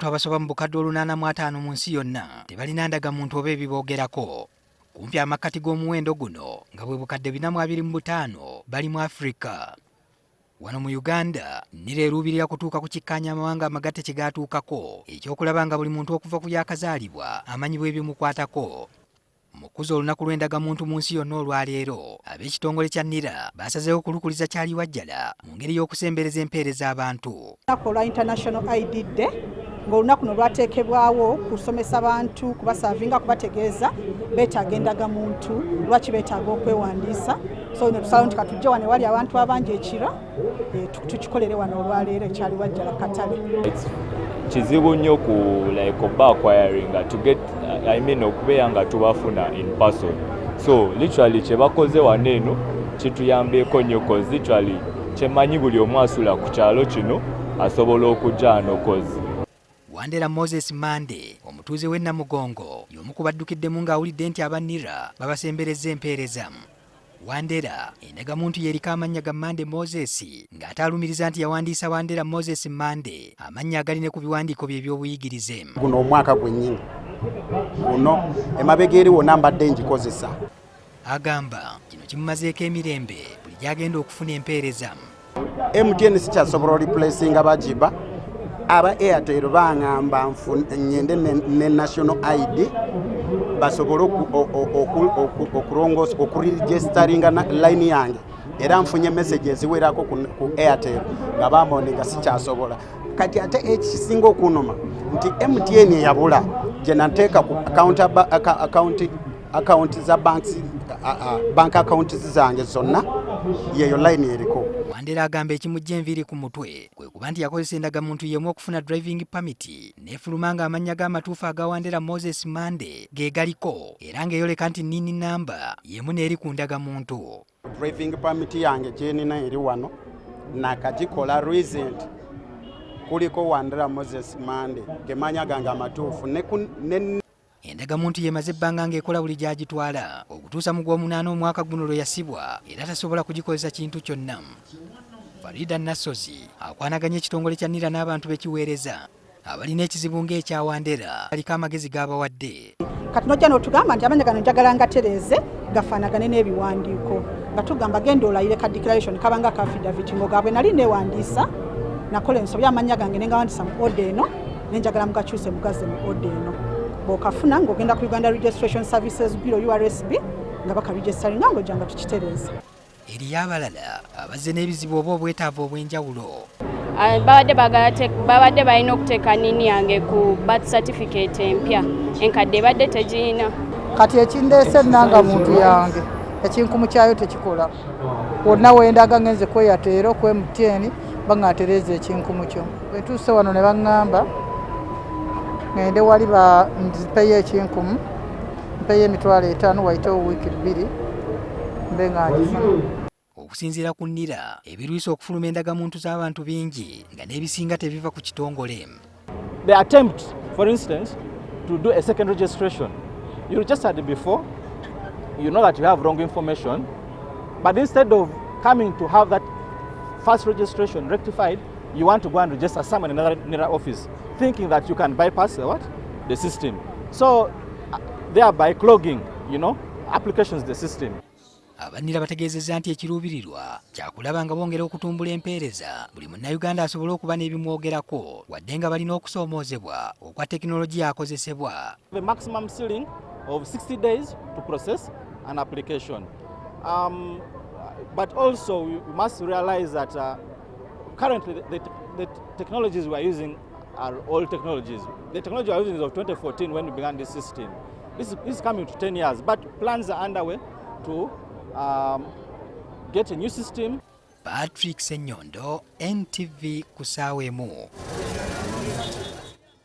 abantu abasoba mu bukadde 85 mu nsi yonna tebalina ndagamuntu oba ebiboogerako. Kumpi amakati g'omuwendo guno nga bwe bukadde 425 bali mu Afrika. Wano mu Uganda, NIRA eruubirira kutuuka ku kikkaanyo amawanga amagatte kye gatuukako eky'okulaba nga buli muntu okuva ku yakazaalibwa amanyibwa ebimukwatako. Mu kuzza olunaku lw'endagamuntu mu nsi yonna olwaleero, ab'ekitongole kya NIRA basazeewo okulukuliza kyali wajjala mu ngeri y'okusembereza empeereza abantu. Olunaku olwa International ID Day ng'olunaku luno lwateekebwawo kusomesa abantu, kubasaavinga, kubategeeza beetaaga endagamuntu, lwaki beetaaga okwewandiisa. So ne tusalawo nti katujje wano wali abantu abangi ekiro tukikolere wano olwaleero ekyali wajjala katale. Kizibu nnyo ku oba acquiring to get okubeera nga tubafuna in person. So literally kye bakoze wano eno kituyambyeko nnyo cause literally kyemanyi buli omu asula ku kyalo kino asobola okujja wano cause. Wandera Moses Mande, omutuuze w'e Namugongo, y'omu ku baddukiddemu ng'awulidde nti aba NIRA babasembereza empeereza. Wandera endagamuntu yeriko amannya ga Mande Moses ng'ate alumiriza nti yawandiisa Wandera Moses Mande amannya agaline ku biwandiiko bye eby'obuyigirize. Guno omwaka gwennyini guno emabega eri wonna mbadde ngikozesa. Agamba kino kimumazeeko emirembe buli gy'agenda okufuna empeereza. MTN sikyasobola oriplacinga bagiba. Aba Airtel bangamba ngende ne National ID basobole okurongosa okuregisteringa line yange era nfunye message eziwerako ku Airtel nga bamoninga sikyasobola. Kati ate ekisinga okunoma nti MTN yabula gye nateeka ku account za bank account zange zonna yeyo line eriko. Wandera agamba ekimujja enviiri ku mutwe kwe kuba nti yakozesa endagamuntu yemu okufuna driving permit n'efuluma nga amannya g'amatuufu aga Wandera Moses Mande ge galiko era ng'eyoleka nti nini namba yemu n'eri ku ndagamuntu. Driving permit yange gyenina eri wano nakagikola recent kuliko Wandera Moses Mande gemanya gange amatuufu endagamuntu yemaze ebbanga ng'ekola buli gy'agitwala okutuusa mu Gw'omunaana omwaka guno lwe yasibwa era tasobola kugikozesa kintu kyonna. Farida Nassozi akwanaganya ekitongole kya NIRA n'abantu bekiweereza abalina ekizibu ng'ekya Wandera aliko amagezi g'abawadde. Kati nojja n'otugamba nti amanya gano njagala ngatereeze gafaanagane n'ebiwandiiko nga tugamba genda olayire ka declaration kabanga ka affidavit ng'ogabwe nali neewandiisa nakola ensobi amanya gange ne ngawandiisa mu order eno ne njagala mugakyuse mugaze mu order eno. Bw'okafuna ng'ogenda ku Uganda Registration Services Bureau URSB nga bakaregisteringa ng'ojja nga tukitereeza. Eriyo abalala abazze n'ebizibu oba obwetaavu obw'enjawulo. Babadde balina okuteeka nini yange ku birth certificate empya enkadde ebadde tegirina. Kati ekindeese nnangamuntu yange ekinkumu kyayo tekikola. Wonna wendaga ngenze kweyateera ku MTN baŋŋatereeza ekinkumu kyo. Bwe ntuuse wano ne baŋŋamba ngende wali nzipeyo ekinkumu mpeyo $5,000 wayitewo wiiki 2 mbe nga ngifuna. Okusinziira ku NIRA ebirwisa okufuluma endagamuntu z'abantu bingi nga n'ebisinga tebiva ku kitongole. The attempt, for instance, to do a second registration. You registered before, you know that you have wrong information, but instead of coming to have that first registration rectified, you want to go and register somewhere in another NIRA office, thinking that you can bypass the system. So thereby clogging, applications the system. Aba NIRA bategeezezza nti ekiruubirirwa kyakulaba nga bongera okutumbula empeereza buli munnayuganda asobole okuba n'ebimwogerako wadde nga balina okusoomoozebwa okwa tekinologiya akozesebwa. The maximum ceiling of 60 days to process an application. But also we must realize that currently the technologies we are using are old technologies. The technology we are using is of 2014 when we began this system. This is coming to 10 years, but plans are underway to get a new system. Patrick Senyondo, NTV Kusawemu.